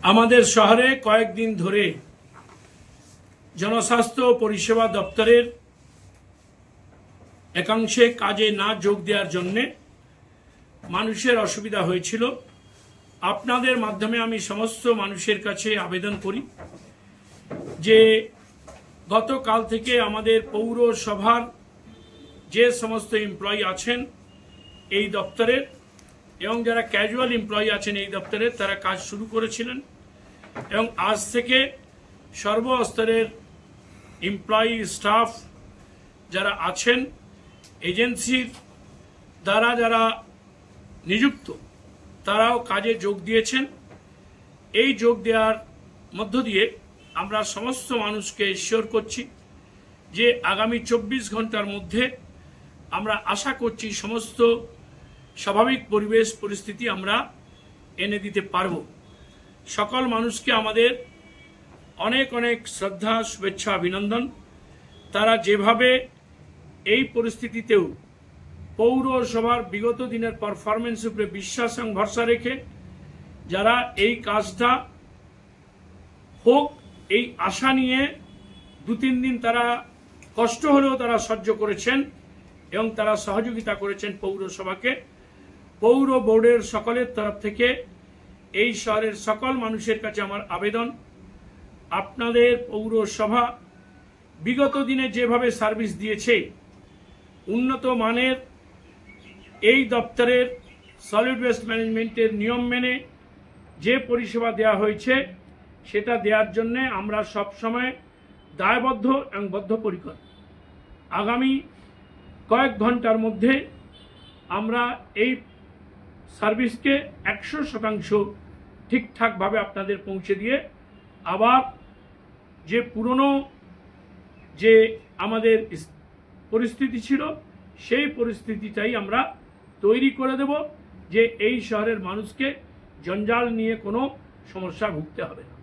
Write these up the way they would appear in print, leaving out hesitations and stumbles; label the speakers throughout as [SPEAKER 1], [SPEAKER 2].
[SPEAKER 1] আমাদের শহরে কয়েকদিন ধরে জনস্বাস্থ্য পরিষেবা দপ্তরের একাংশে কাজে না যোগ দেওয়ার জন্য মানুষের অসুবিধা হয়েছিল। আপনাদের মাধ্যমে আমি সমস্ত মানুষের কাছে আবেদন করি যে গতকাল থেকে আমাদের পৌরসভার যে সমস্ত এমপ্লয়ি আছেন এই দপ্তরের এবং যারা ক্যাজুয়াল এমপ্লয়ি আছেন এই দপ্তরের, তারা কাজ শুরু করেছিলেন এবং আজ থেকে সর্বস্তরের এমপ্লয়ি স্টাফ যারা আছেন এজেন্সির দ্বারা যারা নিযুক্ত তারাও কাজে যোগ দিয়েছেন। এই যোগ দেওয়ার মধ্য দিয়ে আমরা সমস্ত মানুষকে এশিওর করছি যে আগামী 24 ঘন্টার মধ্যে আমরা আশা করছি সমস্ত স্বাভাবিক পরিবেশ পরিস্থিতি আমরা এনে দিতে পারব। সকল মানুষকে আমাদের অনেক অনেক শ্রদ্ধা, শুভেচ্ছা, অভিনন্দন। তারা যেভাবে এই পরিস্থিতিতেও পৌরসভার বিগত দিনের পারফরমেন্স উপরে বিশ্বাস এবং ভরসা রেখে যারা এই কাজটা হোক এই আশা নিয়ে 2-3 দিন তারা কষ্ট হলেও তারা সহ্য করেছেন এবং তারা সহযোগিতা করেছেন পৌরসভাকে। পৌর বোর্ডের সকলের তরফ থেকে এই শহরের সকল মানুষের কাছে আমার আবেদন, আপনাদের পৌরসভা বিগত দিনে যেভাবে সার্ভিস দিয়েছে উন্নত মানের এই দপ্তরের সলিড ওয়েস্ট ম্যানেজমেন্টের নিয়ম মেনে যে পরিষেবা দেওয়া হয়েছে সেটা দেওয়ার জন্য আমরা সবসময় দায়বদ্ধ এবং বদ্ধপরিকর। আগামী কয়েক ঘন্টার মধ্যে আমরা এই সার্ভিসকে 100% ঠিকঠাকভাবে আপনাদের পৌঁছে দিয়ে আবার যে পুরনো যে আমাদের পরিস্থিতি ছিল সেই পরিস্থিতিটাই আমরা তৈরি করে দেব যে এই শহরের মানুষকে জঞ্জাল নিয়ে কোনো সমস্যা ভুগতে হবে না।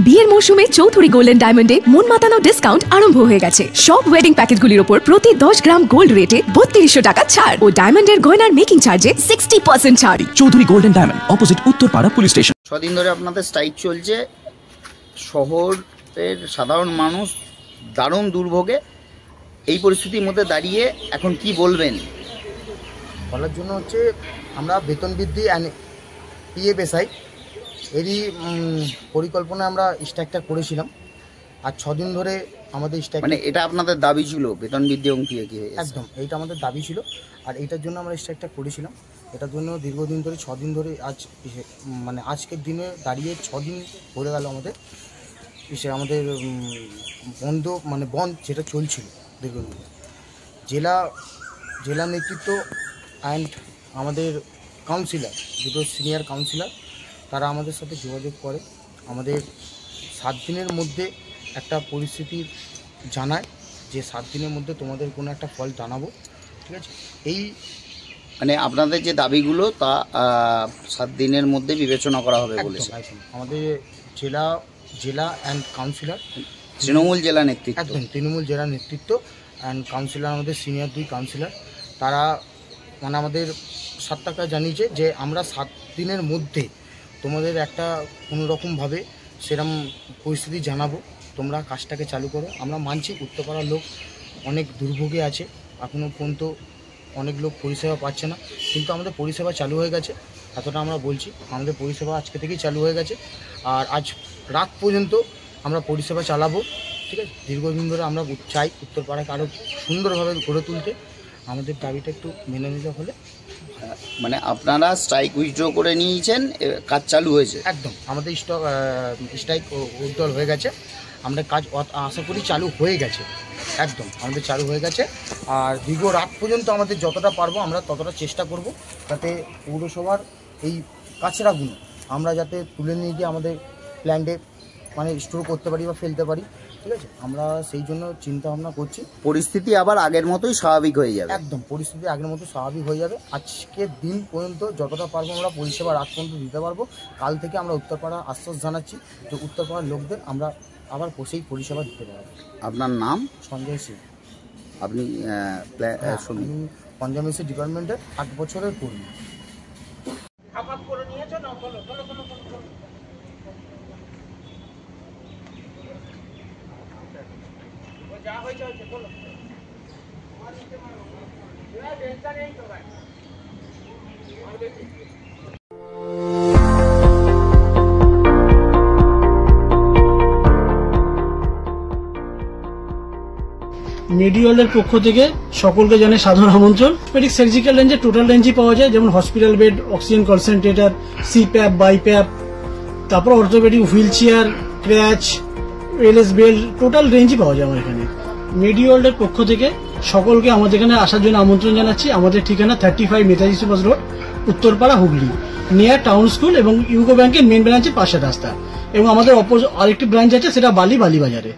[SPEAKER 2] বিয়ের মৌসুমে চৌধুরী গোল্ডেন ডায়মন্ডে মন মাতানো ডিসকাউন্ট আরম্ভ হয়ে গেছে। সব ওয়েডিং প্যাকেজগুলির উপর প্রতি 10 গ্রাম গোল্ড রেটে 3200 টাকা ছাড় ও ডায়মন্ডের গয়নার মেকিং চার্জে 60% ছাড়। Chowdhury golden diamond, opposite Uttarpara police station.
[SPEAKER 3] 6 দিন ধরে আপনাদের স্ট্রাইক চলছে। শহরের সাধারণ মানুষ দারুণ দুর্ভোগে। এই পরিস্থিতির মধ্যে দাঁড়িয়ে এখন কি বলবেন?
[SPEAKER 4] বলার জন্য হচ্ছে আমরা বেতন বৃদ্ধি অ্যান্ড পিএফএসআই এরই পরিকল্পনা আমরা স্ট্রাইকটা করেছিলাম। আর 6 দিন ধরে আমাদের স্ট্রাইক,
[SPEAKER 3] মানে এটা আপনাদের দাবি ছিল বেতন বৃদ্ধি এবং পিএফএসআই?
[SPEAKER 4] একদম, এইটা আমাদের দাবি ছিল। আর এইটার জন্য আমরা স্ট্রাইকটা করেছিলাম। এটার জন্য দীর্ঘদিন ধরে 6 দিন ধরে মানে আজকের দিনে দাঁড়িয়ে 6 দিন হয়ে গেল আমাদের আমাদের বন্ধ যেটা চলছিল দীর্ঘদিন। জেলা নেতৃত্ব অ্যান্ড আমাদের কাউন্সিলর, দুটো সিনিয়র কাউন্সিলর, তারা আমাদের সাথে যোগাযোগ করে আমাদের 7 দিনের মধ্যে একটা পরিস্থিতি জানায় যে 7 দিনের মধ্যে তোমাদের কোনো একটা ফল জানাবো, ঠিক আছে? এই
[SPEAKER 3] মানে আপনাদের যে দাবিগুলো তা 7 দিনের মধ্যে বিবেচনা করা হবে বলেছে
[SPEAKER 4] আমাদের জেলা অ্যান্ড কাউন্সিলর,
[SPEAKER 3] তৃণমূল জেলা নেতৃত্ব,
[SPEAKER 4] একদম তৃণমূল জেলা নেতৃত্ব অ্যান্ড কাউন্সিলর, আমাদের সিনিয়র 2 কাউন্সিলর, তারা মানে আমাদের 7 টাকা জানিয়েছে যে আমরা 7 দিনের মধ্যে তোমাদের একটা কোনোরকমভাবে সেরকম পরিস্থিতি জানাবো, তোমরা কাজটাকে চালু করো। আমরা মানছি উত্তরপাড়ার লোক অনেক দুর্ভোগে আছে, এখনও পর্যন্ত অনেক লোক পরিষেবা পাচ্ছে না, কিন্তু আমাদের পরিষেবা চালু হয়ে গেছে, এতটা আমরা বলছি। আমাদের পরিষেবা আজকে থেকেই চালু হয়ে গেছে আর আজ রাত পর্যন্ত আমরা পরিষেবা চালাবো, ঠিক আছে? দীর্ঘদিন ধরে আমরা চাই উত্তরপাড়াকে আরও সুন্দরভাবে গড়ে তুলতে। আমাদের দাবিটা একটু মেনে নিতে হলে
[SPEAKER 3] মানে আপনারা স্ট্রাইক উইথড্র করে নিয়েছেন, কাজ চালু হয়েছে?
[SPEAKER 4] একদম আমাদের স্ট্রাইক উইথড্র হয়ে গেছে, আমরা কাজ আশা করি চালু হয়ে গেছে, একদম আমাদের চালু হয়ে গেছে। আর দীর্ঘ রাত পর্যন্ত আমাদের যতটা পারবো আমরা ততটা চেষ্টা করব যাতে পৌরসভার এই কাচরাগুলো আমরা যাতে তুলে নিয়ে গিয়ে আমাদের প্ল্যান্টে মানে স্টোর করতে পারি বা ফেলতে পারি, ঠিক আছে? আমরা সেই জন্য চিন্তা ভাবনা করছি।
[SPEAKER 3] পরিস্থিতি আবার আগের মতোই স্বাভাবিক হয়ে যাবে?
[SPEAKER 4] একদম পরিস্থিতি আগের মতো স্বাভাবিক হয়ে যাবে। আজকের দিন পর্যন্ত যতটা পারবো আমরা পরিষেবা রাত পর্যন্ত দিতে পারবো। কাল থেকে আমরা উত্তরপাড়া আশ্বাস জানাচ্ছি যে উত্তরপাড়ার লোকদের আমরা আবার সেই পরিষেবা দিতে পারবো।
[SPEAKER 3] আপনার নাম?
[SPEAKER 4] সঞ্জয় সিং।
[SPEAKER 3] আপনি
[SPEAKER 4] আমি পঞ্চায়েত ডিপার্টমেন্টের 8 বছরের কর্মী।
[SPEAKER 5] মেডিওয়ালের পক্ষ থেকে সকলকে জানাই সাধারণ আমন্ত্রণ। অর্থোপেডিক সার্জিক্যাল রেঞ্জে টোটাল রেঞ্জই পাওয়া যায়, যেমন hospital bed, oxygen concentrator, CPAP, BiPAP, তারপর orthopaedic wheelchair, crutch, LS belt, total রেঞ্জই পাওয়া যায় আমার এখানে। মেডিওয়ালের পক্ষ থেকে সকলকে আমাদের এখানে আসার জন্য আমন্ত্রণ জানাচ্ছি। আমাদের ঠিকানা 35 Netaji Subhash road, Uttarpara, Hooghly, near town school এবং ইউকো ব্যাংকের মেন ব্রাঞ্চের পাশের রাস্তা। এবং আমাদের আরেকটি ব্রাঞ্চ আছে, সেটা বালিবাজারে।